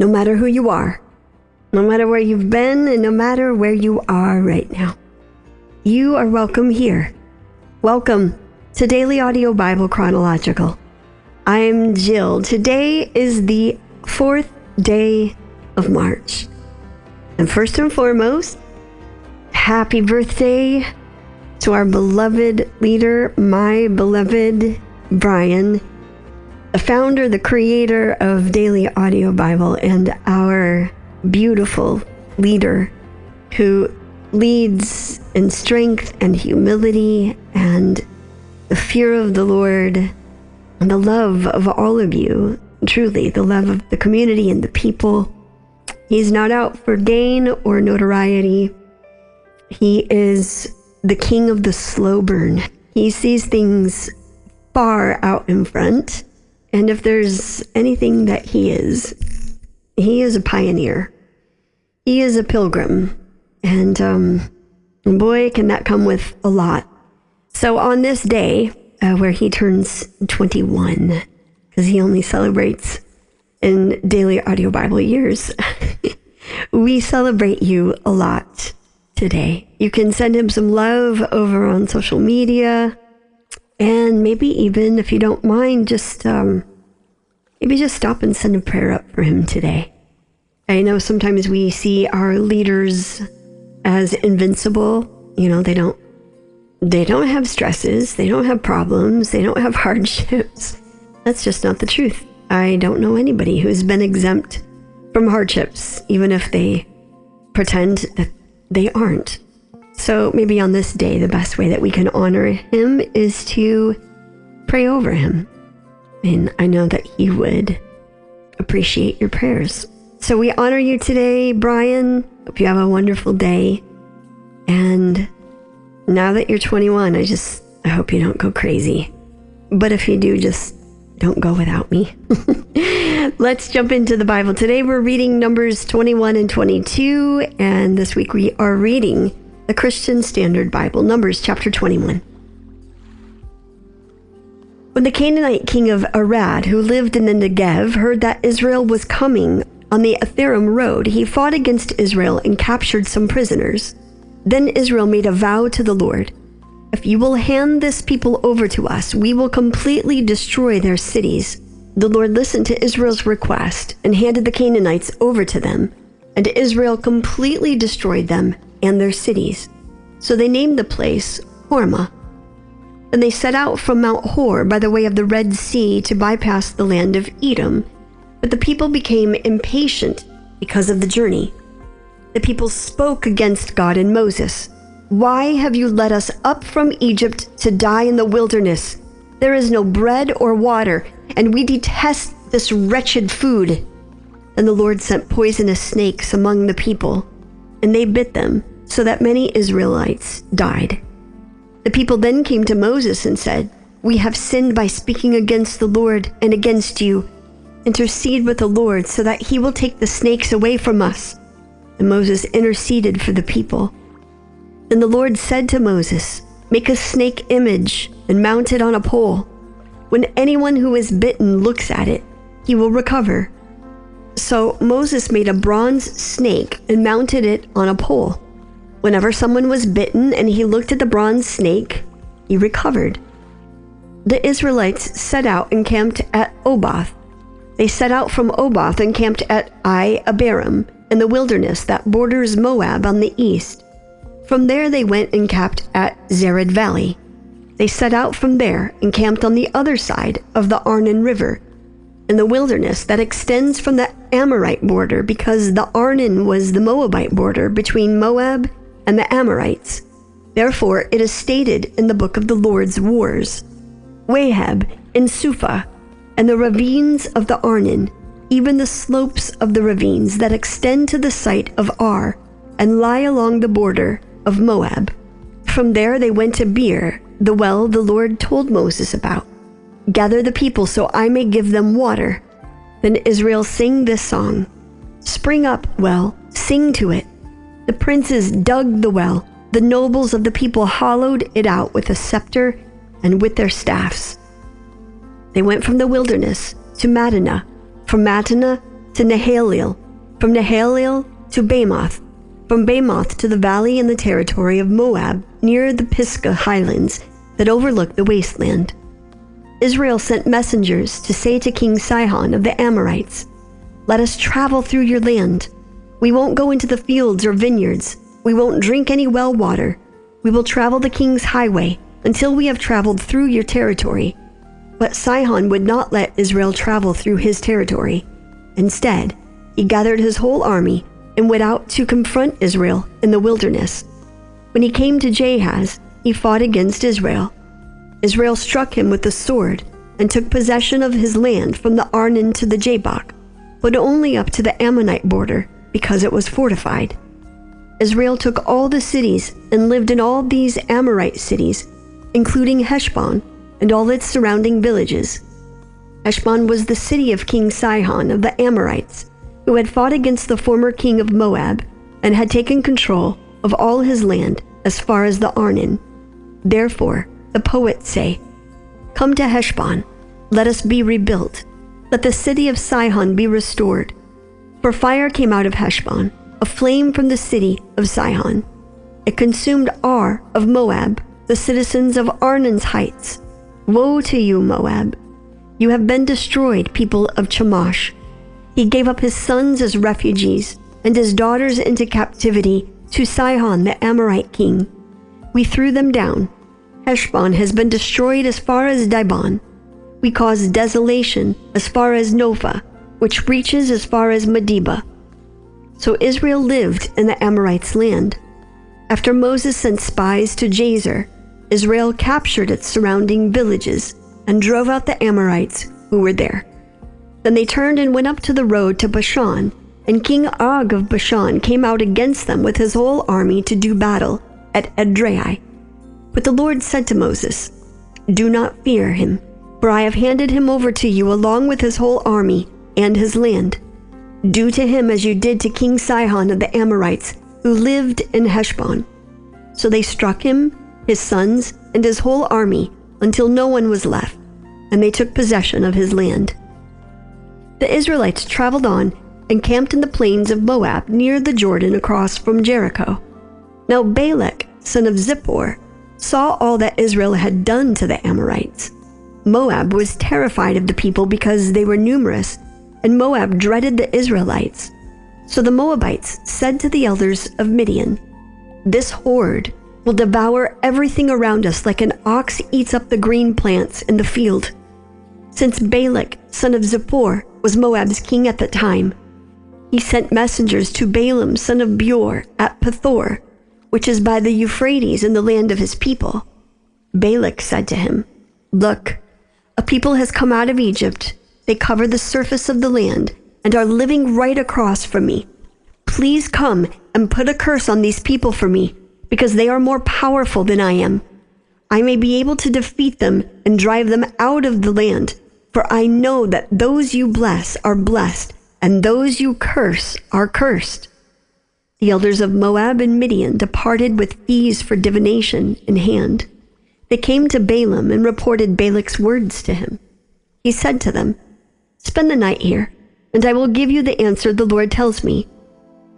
no matter who you are, no matter where you've been, and no matter where you are right now. You are welcome here. Welcome to Daily Audio Bible Chronological. I'm Jill. Today is the 4th day of March. And first and foremost, happy birthday to our beloved leader, my beloved Brian, the founder, the creator of Daily Audio Bible, and our beautiful leader who leads in strength and humility and the fear of the Lord and the love of all of you, truly the love of the community and the people. He's not out for gain or notoriety. He is the king of the slow burn. He sees things far out in front. And if there's anything that he is a pioneer. He is a pilgrim. And boy, can that come with a lot. So on this day, where he turns 21, because he only celebrates in Daily Audio Bible years, we celebrate you a lot today. You can send him some love over on social media, and maybe even, if you don't mind, just maybe just stop and send a prayer up for him today. I know sometimes we see our leaders as invincible. You know, they don't have stresses, they don't have problems, they don't have hardships. That's just not the truth. I don't know anybody who's been exempt from hardships, even if they pretend that they aren't. So maybe on this day, the best way that we can honor him is to pray over him. And I know that he would appreciate your prayers. So we honor you today, Brian. Hope you have a wonderful day. And now that you're 21, I hope you don't go crazy. But if you do, just don't go without me. Let's jump into the Bible. Today we're reading Numbers 21 and 22. And this week we are reading the Christian Standard Bible, Numbers chapter 21. When the Canaanite king of Arad, who lived in the Negev, heard that Israel was coming on the Atharim road, he fought against Israel and captured some prisoners. Then Israel made a vow to the Lord. If you will hand this people over to us, we will completely destroy their cities. The Lord listened to Israel's request and handed the Canaanites over to them, and Israel completely destroyed them and their cities. So they named the place Hormah. Then they set out from Mount Hor by the way of the Red Sea to bypass the land of Edom. But the people became impatient because of the journey. The people spoke against God and Moses. "Why have you led us up from Egypt to die in the wilderness? There is no bread or water, and we detest this wretched food." Then the Lord sent poisonous snakes among the people, and they bit them, so that many Israelites died. The people then came to Moses and said, "We have sinned by speaking against the Lord and against you. Intercede with the Lord so that he will take the snakes away from us." And Moses interceded for the people. Then the Lord said to Moses, "Make a snake image and mount it on a pole. When anyone who is bitten looks at it, he will recover." So Moses made a bronze snake and mounted it on a pole. Whenever someone was bitten and he looked at the bronze snake, he recovered. The Israelites set out and camped at Oboth. They set out from Oboth and camped at Abarim in the wilderness that borders Moab on the east. From there they went and camped at Zered Valley. They set out from there and camped on the other side of the Arnon River, in the wilderness that extends from the Amorite border, because the Arnon was the Moabite border between Moab and the Amorites. Therefore it is stated in the book of the Lord's wars, Wahab and Suphah, and the ravines of the Arnon, even the slopes of the ravines that extend to the site of Ar and lie along the border of Moab. From there they went to Beer, the well the Lord told Moses about. "Gather the people so I may give them water." Then Israel sang this song, "Spring up, well, sing to it." The princes dug the well. The nobles of the people hollowed it out with a scepter and with their staffs. They went from the wilderness to Mattanah, from Mattanah to to Nahaleel, from Nahaleel to Bamoth, from Bamoth to the valley in the territory of Moab, near the Pisgah highlands that overlook the wasteland. Israel sent messengers to say to King Sihon of the Amorites, "Let us travel through your land. We won't go into the fields or vineyards. We won't drink any well water. We will travel the king's highway until we have traveled through your territory." But Sihon would not let Israel travel through his territory. Instead, he gathered his whole army and went out to confront Israel in the wilderness. When he came to Jahaz, he fought against Israel. Israel struck him with the sword and took possession of his land from the Arnon to the Jabbok, but only up to the Ammonite border because it was fortified. Israel took all the cities and lived in all these Amorite cities, including Heshbon and all its surrounding villages. Heshbon was the city of King Sihon of the Amorites, who had fought against the former king of Moab and had taken control of all his land as far as the Arnon. Therefore, the poets say, "Come to Heshbon, let us be rebuilt. Let the city of Sihon be restored." For fire came out of Heshbon, a flame from the city of Sihon. It consumed Ar of Moab, the citizens of Arnon's heights. Woe to you, Moab! You have been destroyed, people of Chemosh. He gave up his sons as refugees and his daughters into captivity to Sihon the Amorite king. We threw them down. Heshbon has been destroyed as far as Dibon. We caused desolation as far as Nophah, which reaches as far as Medeba. So Israel lived in the Amorites' land. After Moses sent spies to Jazer, Israel captured its surrounding villages and drove out the Amorites who were there. Then they turned and went up to the road to Bashan, and King Og of Bashan came out against them with his whole army to do battle at Edrei. But the Lord said to Moses, "Do not fear him, for I have handed him over to you along with his whole army and his land. Do to him as you did to King Sihon of the Amorites, who lived in Heshbon." So they struck him, his sons, and his whole army until no one was left, and they took possession of his land. The Israelites traveled on and camped in the plains of Moab near the Jordan across from Jericho. Now Balak, son of Zippor, saw all that Israel had done to the Amorites. Moab was terrified of the people because they were numerous, and Moab dreaded the Israelites. So the Moabites said to the elders of Midian, "This horde will devour everything around us like an ox eats up the green plants in the field." Since Balak, son of Zippor, was Moab's king at the time, he sent messengers to Balaam, son of Beor, at Pethor, which is by the Euphrates in the land of his people. Balak said to him, "Look, a people has come out of Egypt. They cover the surface of the land and are living right across from me. Please come and put a curse on these people for me, because they are more powerful than I am. I may be able to defeat them and drive them out of the land, for I know that those you bless are blessed, and those you curse are cursed." The elders of Moab and Midian departed with fees for divination in hand. They came to Balaam and reported Balak's words to him. He said to them, "Spend the night here, and I will give you the answer the Lord tells me."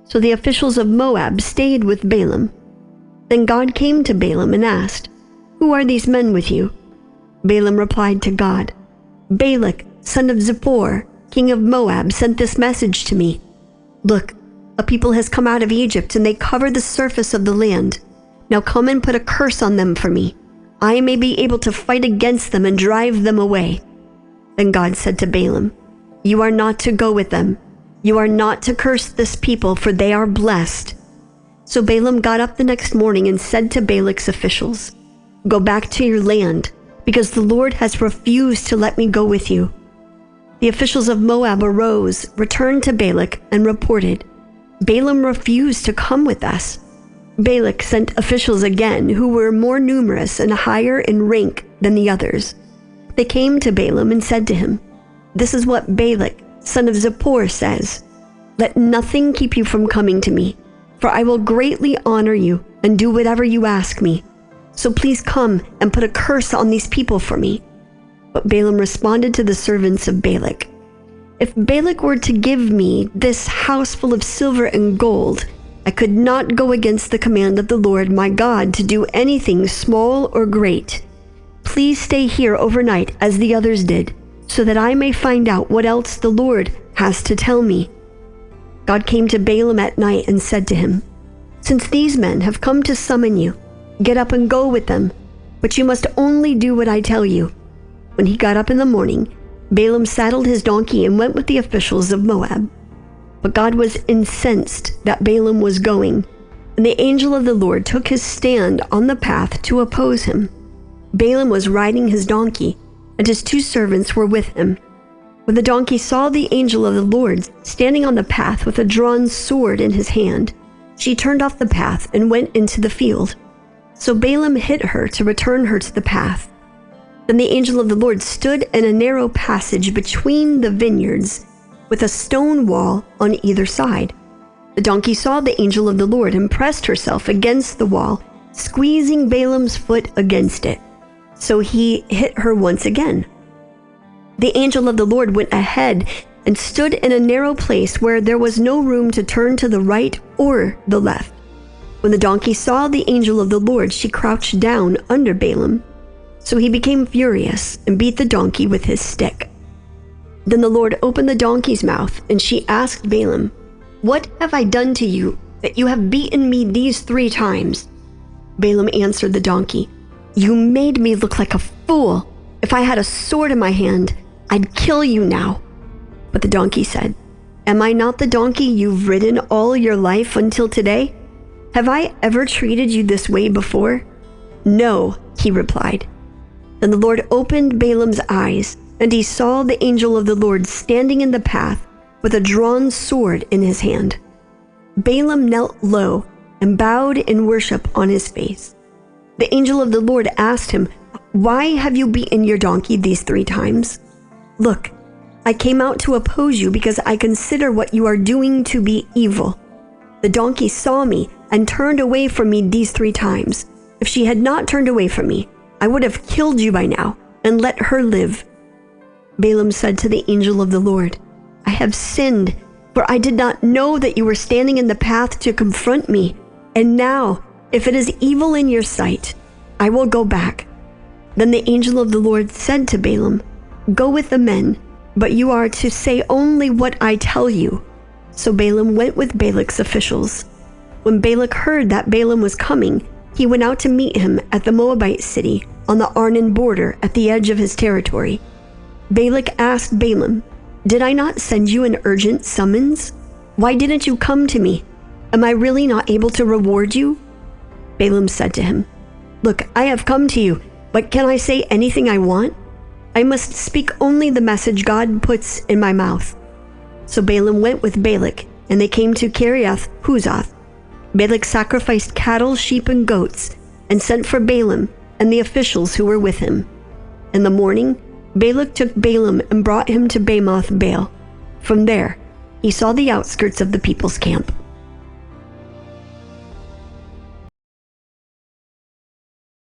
So the officials of Moab stayed with Balaam. Then God came to Balaam and asked, "Who are these men with you?" Balaam replied to God, "Balak, son of Zippor, king of Moab, sent this message to me. Look, a people has come out of Egypt, and they cover the surface of the land. Now come and put a curse on them for me. I may be able to fight against them and drive them away." Then God said to Balaam, "You are not to go with them. You are not to curse this people, for they are blessed." So Balaam got up the next morning and said to Balak's officials, "Go back to your land, because the Lord has refused to let me go with you." The officials of Moab arose, returned to Balak, and reported, "Balaam refused to come with us." Balak sent officials again, who were more numerous and higher in rank than the others. They came to Balaam and said to him, "This is what Balak, son of Zippor, says. Let nothing keep you from coming to me, for I will greatly honor you and do whatever you ask me. So please come and put a curse on these people for me." But Balaam responded to the servants of Balak, If Balak were to give me this house full of silver and gold, I could not go against the command of the Lord my God to do anything small or great. Please stay here overnight as the others did, so that I may find out what else the Lord has to tell me." God came to Balaam at night and said to him, "Since these men have come to summon you, get up and go with them, but you must only do what I tell you." When he got up in the morning, Balaam saddled his donkey and went with the officials of Moab. But God was incensed that Balaam was going, and the angel of the Lord took his stand on the path to oppose him. Balaam was riding his donkey, and his 2 servants were with him. When the donkey saw the angel of the Lord standing on the path with a drawn sword in his hand, she turned off the path and went into the field. So Balaam hit her to return her to the path. Then the angel of the Lord stood in a narrow passage between the vineyards, with a stone wall on either side. The donkey saw the angel of the Lord and pressed herself against the wall, squeezing Balaam's foot against it. So he hit her once again. The angel of the Lord went ahead and stood in a narrow place where there was no room to turn to the right or the left. When the donkey saw the angel of the Lord, she crouched down under Balaam. So he became furious and beat the donkey with his stick. Then the Lord opened the donkey's mouth, and she asked Balaam, "What have I done to you that you have beaten me these 3 times?" Balaam answered the donkey, "You made me look like a fool. If I had a sword in my hand, I'd kill you now." But the donkey said, "Am I not the donkey you've ridden all your life until today? Have I ever treated you this way before?" "No," he replied. Then the Lord opened Balaam's eyes, and he saw the angel of the Lord standing in the path with a drawn sword in his hand. Balaam knelt low and bowed in worship on his face. The angel of the Lord asked him, "Why have you beaten your donkey these 3 times? Look, I came out to oppose you because I consider what you are doing to be evil. The donkey saw me and turned away from me these 3 times. If she had not turned away from me, I would have killed you by now and let her live." Balaam said to the angel of the Lord, "I have sinned, for I did not know that you were standing in the path to confront me. And now, if it is evil in your sight, I will go back." Then the angel of the Lord said to Balaam, "Go with the men, but you are to say only what I tell you." So Balaam went with Balak's officials. When Balak heard that Balaam was coming, he went out to meet him at the Moabite city on the Arnon border at the edge of his territory. Balak asked Balaam, "Did I not send you an urgent summons? Why didn't you come to me? Am I really not able to reward you?" Balaam said to him, "Look, I have come to you, but can I say anything I want? I must speak only the message God puts in my mouth." So Balaam went with Balak, and they came to Kiriath Huzoth. Balak sacrificed cattle, sheep, and goats, and sent for Balaam and the officials who were with him. In the morning, Balak took Balaam and brought him to Bamoth Baal. From there, he saw the outskirts of the people's camp.